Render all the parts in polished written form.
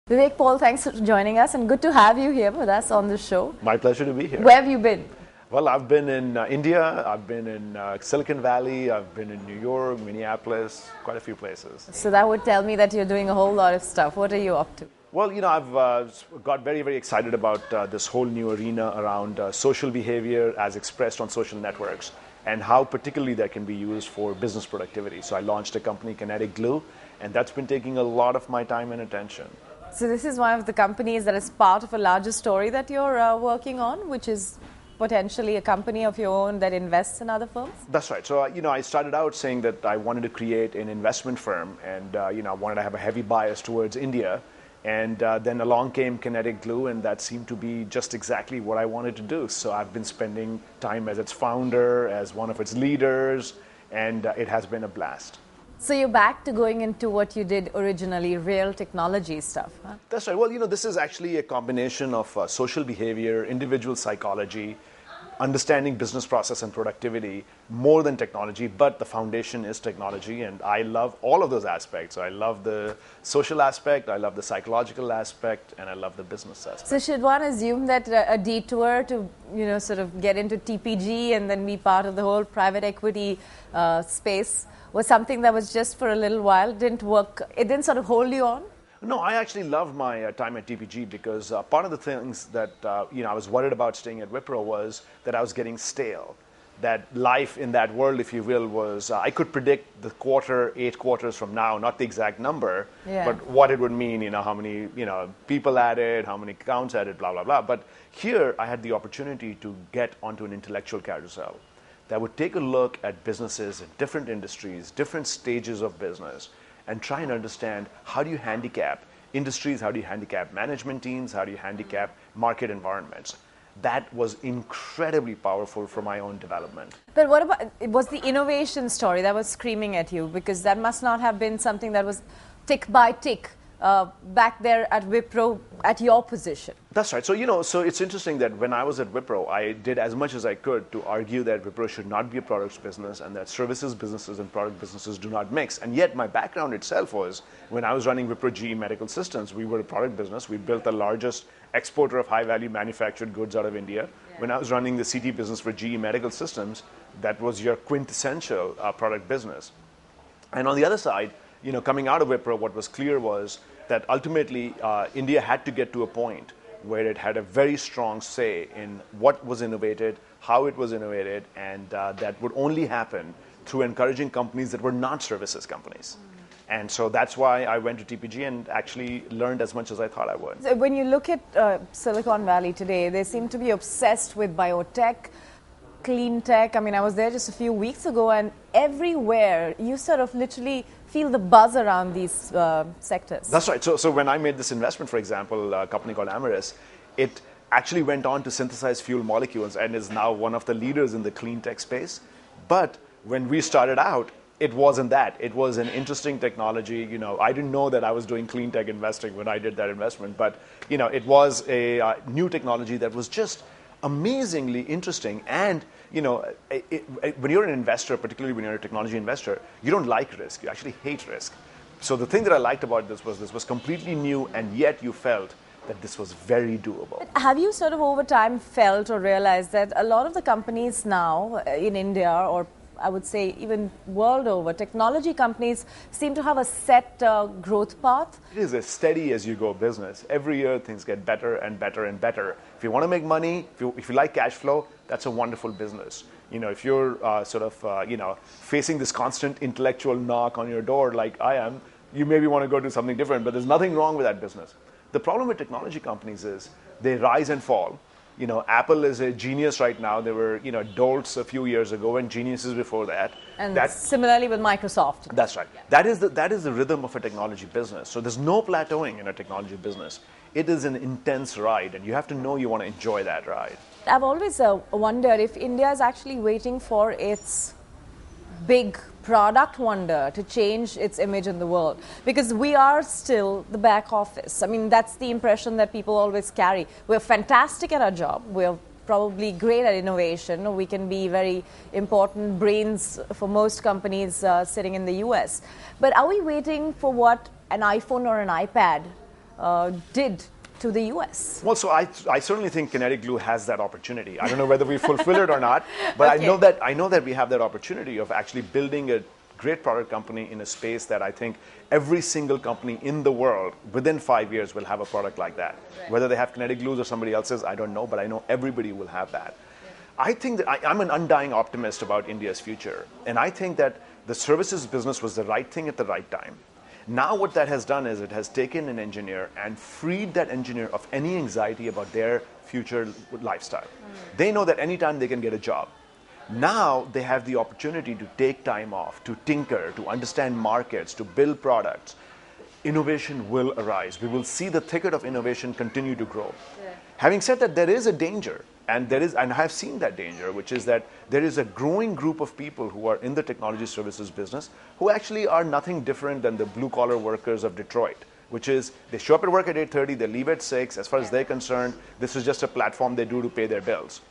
Vivek Paul, thanks for joining us and good to have you here with us on the show. My pleasure to be here. Where have you been? Well, I've been in India, I've been in Silicon Valley, I've been in New York, Minneapolis, quite a few places. So that would tell me that you're doing a whole lot of stuff. What are you up to? Well, I've got very, very excited about this whole new arena around social behavior as expressed on social networks and how particularly that can be used for business productivity. So I launched a company, Kinetic Glue, and that's been taking a lot of my time and attention. So this is one of the companies that is part of a larger story that you're working on, which is potentially a company of your own that invests in other firms? That's right. So, I started out saying that I wanted to create an investment firm and, I wanted to have a heavy bias towards India. And then along came Kinetic Glue, and that seemed to be just exactly what I wanted to do. So I've been spending time as its founder, as one of its leaders, and it has been a blast. So you're back to going into what you did originally, real technology stuff, huh? That's right. Well, this is actually a combination of social behavior, individual psychology, understanding business process and productivity more than technology, but the foundation is technology, and I love all of those aspects. I love the social aspect, I love the psychological aspect, and I love the business aspect. So should one assume that a detour to, sort of get into TPG and then be part of the whole private equity space was something that was just for a little while, didn't work, it didn't sort of hold you on? No, I actually loved my time at TPG because part of the things that I was worried about staying at Wipro was that I was getting stale. That life in that world, if you will, was I could predict the quarter, 8 quarters from now, not the exact number, but what it would mean, how many people added, how many accounts added, blah, blah, blah. But here I had the opportunity to get onto an intellectual carousel that would take a look at businesses in different industries, different stages of business, and try and understand how do you handicap industries, how do you handicap management teams, how do you handicap market environments. That was incredibly powerful for my own development. But what about, it was the innovation story that was screaming at you, because that must not have been something that was tick by tick back there at Wipro at your position. That's right. So, so it's interesting that when I was at Wipro, I did as much as I could to argue that Wipro should not be a products business and that services businesses and product businesses do not mix. And yet my background itself was when I was running Wipro GE Medical Systems, we were a product business. We built the largest exporter of high-value manufactured goods out of India. Yeah. When I was running the CT business for GE Medical Systems, that was your quintessential product business. And on the other side, coming out of Wipro, what was clear was that ultimately India had to get to a point where it had a very strong say in what was innovated, how it was innovated, and that would only happen through encouraging companies that were not services companies. And so that's why I went to TPG and actually learned as much as I thought I would. So when you look at Silicon Valley today, they seem to be obsessed with biotech, clean tech. I mean, I was there just a few weeks ago, and everywhere you sort of literally feel the buzz around these sectors. That's right. So when I made this investment, for example, a company called Amaris, it actually went on to synthesize fuel molecules and is now one of the leaders in the clean tech space. But when we started out, it wasn't that. It was an interesting technology. I didn't know that I was doing clean tech investing when I did that investment, but it was a new technology that was just amazingly interesting. And when you're an investor, particularly when you're a technology investor, you don't like risk. You actually hate risk. So the thing that I liked about this was completely new, and yet you felt that this was very doable. Have you sort of over time felt or realized that a lot of the companies now in India, or I would say even world over, technology companies seem to have a set growth path? It is a steady as you go business. Every year things get better and better and better. If you want to make money, if you like cash flow, that's a wonderful business. If you're facing this constant intellectual knock on your door like I am, you maybe want to go do something different, but there's nothing wrong with that business. The problem with technology companies is they rise and fall. Apple is a genius right now. They were, dolts a few years ago and geniuses before that. And similarly with Microsoft. That's right. Yeah. That is the rhythm of a technology business. So there's no plateauing in a technology business. It is an intense ride, and you have to know you want to enjoy that ride. I've always wondered if India is actually waiting for its big product wonder to change its image in the world, because we are still the back office. I mean, that's the impression that people always carry. We're fantastic at our job. We're probably great at innovation. We can be very important brains for most companies sitting in the US. But are we waiting for what an iPhone or an iPad did to the US. Well, so I certainly think kinetic glue has that opportunity. I don't know whether we fulfill it or not, but Okay. I know that we have that opportunity of actually building a great product company in a space that I think every single company in the world within 5 years will have a product like that. Right. Whether they have kinetic glues or somebody else's, I don't know, but I know everybody will have that. I think that I'm an undying optimist about India's future, and I think that the services business was the right thing at the right time. Now what that has done is it has taken an engineer and freed that engineer of any anxiety about their future lifestyle. They know that anytime they can get a job. Now they have the opportunity to take time off, to tinker, to understand markets, to build products. Innovation will arise. We will see the thicket of innovation continue to grow. Yeah. Having said that, there is a danger, and I have seen that danger, which is that there is a growing group of people who are in the technology services business who actually are nothing different than the blue-collar workers of Detroit, which is they show up at work at 8:30, they leave at 6. As far as they're concerned, this is just a platform they do to pay their bills.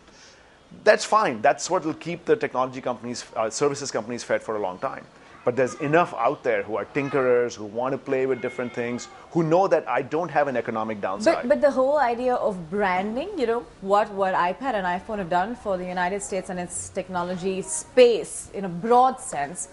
That's fine. That's what will keep the technology companies, services companies fed for a long time. But there's enough out there who are tinkerers, who want to play with different things, who know that I don't have an economic downside. But the whole idea of branding, you know, what iPad and iPhone have done for the United States and its technology space in a broad sense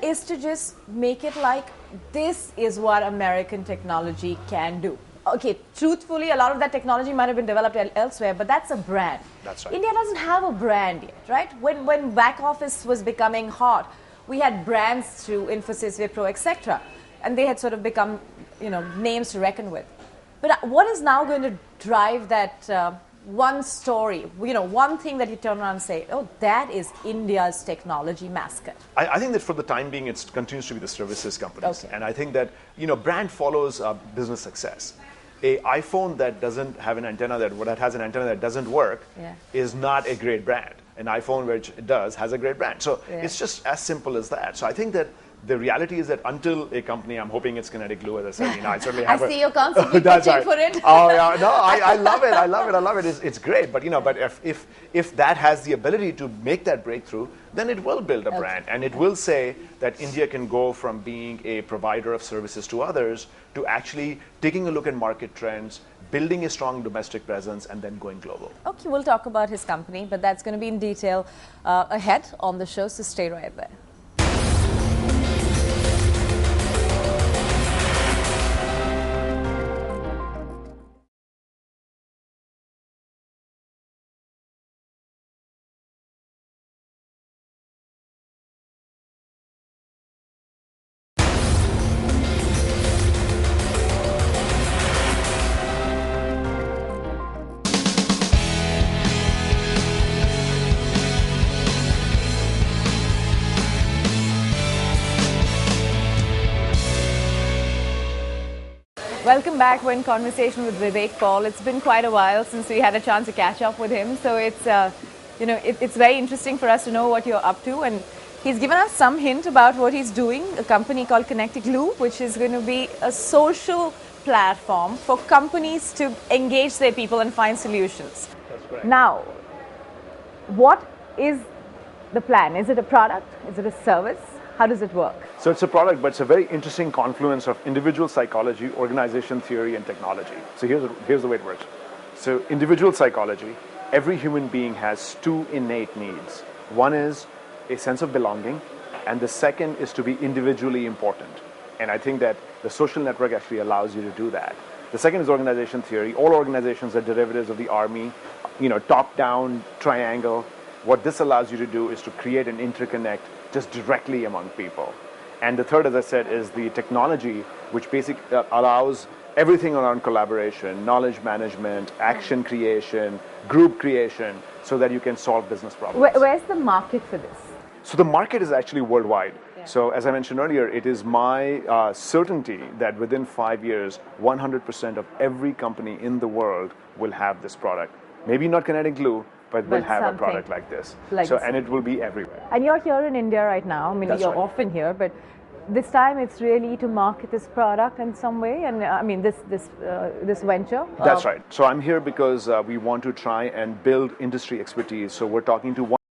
is to just make it like this is what American technology can do. Okay, truthfully, a lot of that technology might have been developed elsewhere, but that's a brand. That's right. India doesn't have a brand yet, right? When back office was becoming hot, we had brands through Infosys, Wipro, etc., and they had sort of become, you know, names to reckon with. But what is now going to drive that one story, you know, one thing that you turn around and say, oh, that is India's technology mascot? I think that for the time being, it continues to be the services companies. Okay. And I think that, you know, brand follows business success. A iPhone that doesn't have an antenna that has an antenna that doesn't work is not a great brand. An iPhone which it does has a great brand. So it's just as simple as that. So I think that the reality is that until a company, I'm hoping it's kinetic glue, as I said, you know, I certainly have I see you're constantly pitching for it. Oh yeah, no, I love it. I love it. It's great. But you know, but if that has the ability to make that breakthrough, then it will build a brand, and it will say that India can go from being a provider of services to others to actually taking a look at market trends, building a strong domestic presence, and then going global. Okay, we'll talk about his company, but that's going to be in detail ahead on the show, so stay right there. Welcome back. We're in conversation with Vivek Paul. It's been quite a while since we had a chance to catch up with him, so it's you know, it's very interesting for us to know what you're up to, and he's given us some hint about what he's doing. A company called Kinetic Glue, which is going to be a social platform for companies to engage their people and find solutions. That's correct. Now, what is the plan? Is it a product? Is it a service? How does it work? So it's a product, but it's a very interesting confluence of individual psychology, organization theory, and technology. So here's the way it works. So individual psychology, every human being has two innate needs. One is a sense of belonging, and the second is to be individually important. And I think that the social network actually allows you to do that. The second is organization theory. All organizations are derivatives of the army, you know, top-down triangle. What this allows you to do is to create an interconnect just directly among people. And the third, as I said, is the technology, which basically allows everything around collaboration, knowledge management, action creation, group creation, so that you can solve business problems. Where's the market for this? So the market is actually worldwide. Yeah. So as I mentioned earlier, it is my certainty that within 5 years, 100% of every company in the world will have this product. Maybe not kinetic glue, but we'll have a product like this. And it will be everywhere. And you're here in India right now. I mean, That's you're right. often here, but this time it's really to market this product in some way, and I mean this venture. That's right. So I'm here because we want to try and build industry expertise. So we're talking to